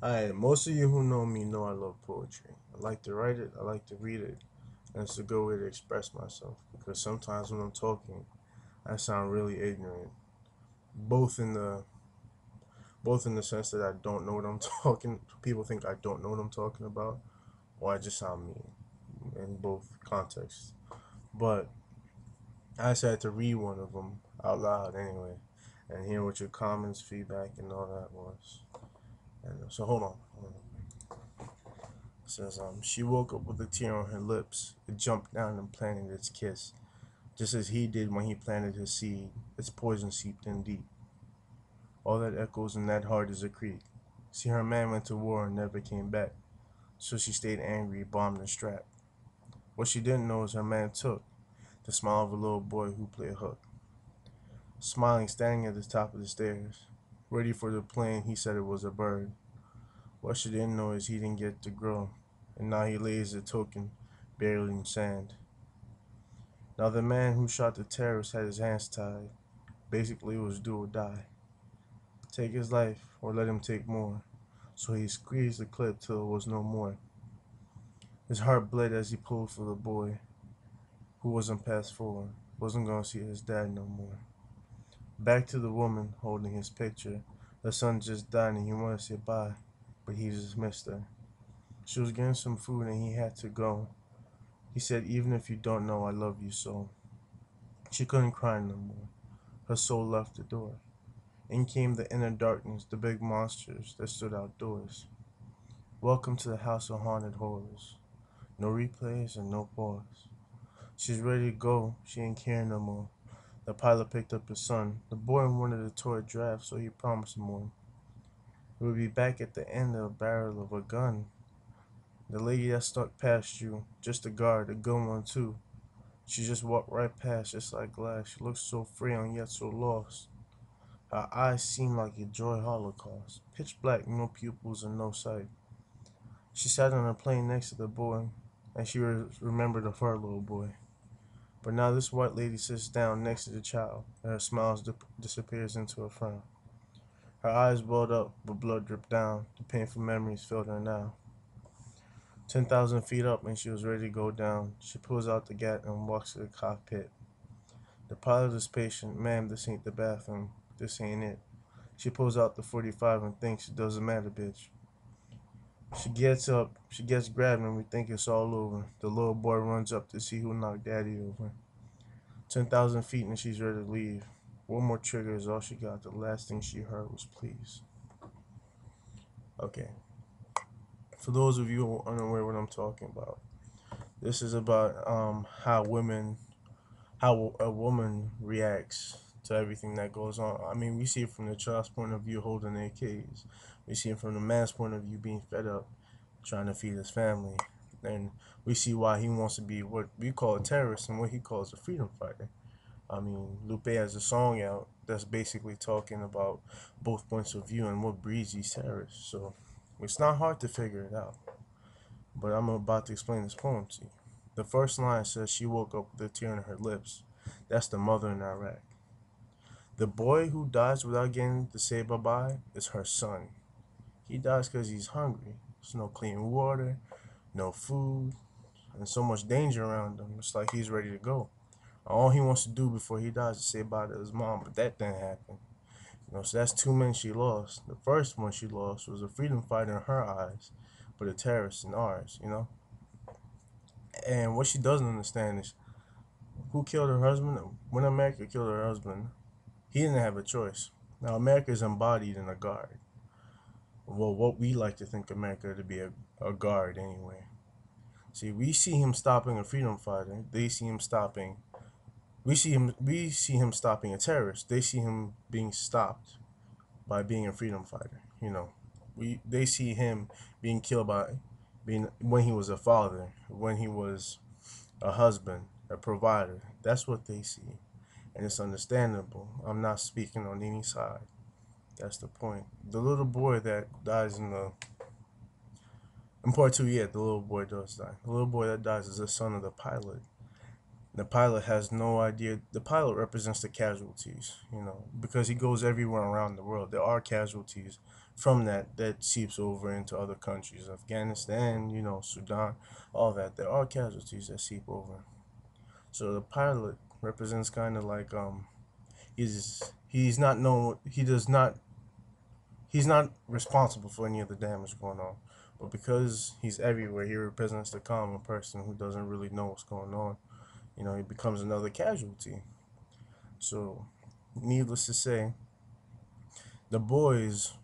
Alright, most of you who know me know I love poetry. I like to write it, I like to read it, and it's a good way to express myself because sometimes when I'm talking, I sound really ignorant. Both in the both in the sense that I don't know what I'm talking people think I don't know what I'm talking about, or I just sound mean in both contexts. But I decided to read one of them out loud anyway, and hear what your comments, feedback, and all that was. And so hold on. It says, she woke up with a tear on her lips. It jumped down and planted its kiss, just as he did when he planted his seed. Its poison seeped in deep. All that echoes in that heart is a creek. See, her man went to war and never came back, so she stayed angry, bombed and strapped. What she didn't know is her man took the smile of a little boy who played hook. Smiling, standing at the top of the stairs, ready for the plane, he said it was a bird. What she didn't know is he didn't get to grow, and now he lays a token buried in sand. Now the man who shot the terrorist had his hands tied. Basically, it was do or die. Take his life or let him take more. So he squeezed the clip till it was no more. His heart bled as he pulled for the boy who wasn't past 4, wasn't gonna see his dad no more. Back to the woman holding his picture. Her son just died and he wanted to say bye, but he just missed her. She was getting some food and he had to go. He said, even if you don't know, I love you so. She couldn't cry no more. Her soul left the door. In came the inner darkness, the big monsters that stood outdoors. Welcome to the house of haunted horrors. No replays and no pause. She's ready to go, she ain't caring no more. The pilot picked up his son. The boy wanted a toy draft, so he promised him one. He would be back at the end of a barrel of a gun. The lady that stuck past you, just a guard, a good one too. She just walked right past, just like glass. She looked so frail and yet so lost. Her eyes seemed like a joy holocaust. Pitch black, no pupils and no sight. She sat on a plane next to the boy, and she remembered of her little boy. But now this white lady sits down next to the child, and her smile disappears into a frown. Her eyes welled up, but blood dripped down. The painful memories filled her now. 10,000 feet up, and she was ready to go down. She pulls out the gat and walks to the cockpit. The pilot is patient. Ma'am, this ain't the bathroom. This ain't it. She pulls out the 45 and thinks it doesn't matter, bitch. She gets up, she gets grabbed, and we think it's all over. The little boy runs up to see who knocked daddy over. 10,000 feet, and she's ready to leave. One more trigger is all she got. The last thing she heard was please. Okay. For those of you who are unaware what I'm talking about, this is about how a woman reacts to everything that goes on. I mean, we see it from the child's point of view holding AKs. We see it from the man's point of view being fed up, trying to feed his family. And we see why he wants to be what we call a terrorist and what he calls a freedom fighter. I mean, Lupe has a song out that's basically talking about both points of view and what breeds these terrorists. So it's not hard to figure it out. But I'm about to explain this poem to you. The first line says she woke up with a tear on her lips. That's the mother in Iraq. The boy who dies without getting to say bye bye is her son. He dies because he's hungry. There's no clean water, no food, and so much danger around him. It's like he's ready to go. All he wants to do before he dies is say bye to his mom, but that didn't happen. So that's two men she lost. The first one she lost was a freedom fighter in her eyes, but a terrorist in ours. And what she doesn't understand is who killed her husband. When America killed her husband, he didn't have a choice. Now America is embodied in a guard. Well, what we like to think America to be a guard anyway. See, we see him stopping a freedom fighter. They see him stopping. We see him stopping a terrorist. They see him being stopped by being a freedom fighter. They see him being killed by being when he was a father, when he was a husband, a provider. That's what they see, and it's understandable. I'm not speaking on any side. That's the point. The little boy that dies in part two, yeah, the little boy does die. The little boy that dies is the son of the pilot. The pilot has no idea. The pilot represents the casualties, because he goes everywhere around the world. There are casualties from that seeps over into other countries, Afghanistan, Sudan, all that. There are casualties that seep over. So the pilot represents kind of like he's not known he's not responsible for any of the damage going on, but because he's everywhere, he represents the common person who doesn't really know what's going on. He becomes another casualty. So, needless to say, the boys,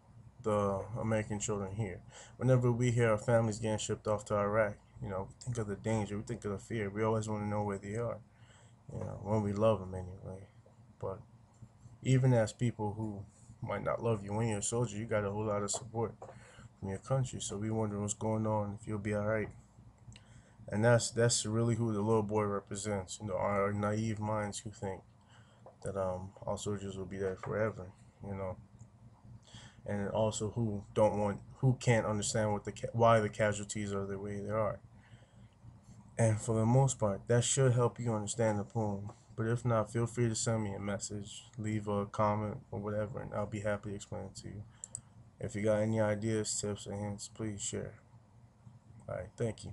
the American children here, whenever we hear our families getting shipped off to Iraq, we think of the danger, we think of the fear. We always want to know where they are, when we love them anyway. But even as people who might not love you when you're a soldier, you got a whole lot of support from your country. So we wonder what's going on, if you'll be all right. And that's really who the little boy represents. Our naive minds who think that our soldiers will be there forever. You know, and also who can't understand why the casualties are the way they are. And for the most part, that should help you understand the poem. But if not, feel free to send me a message, leave a comment or whatever, and I'll be happy to explain it to you. If you got any ideas, tips, or hints, please share. All right, thank you.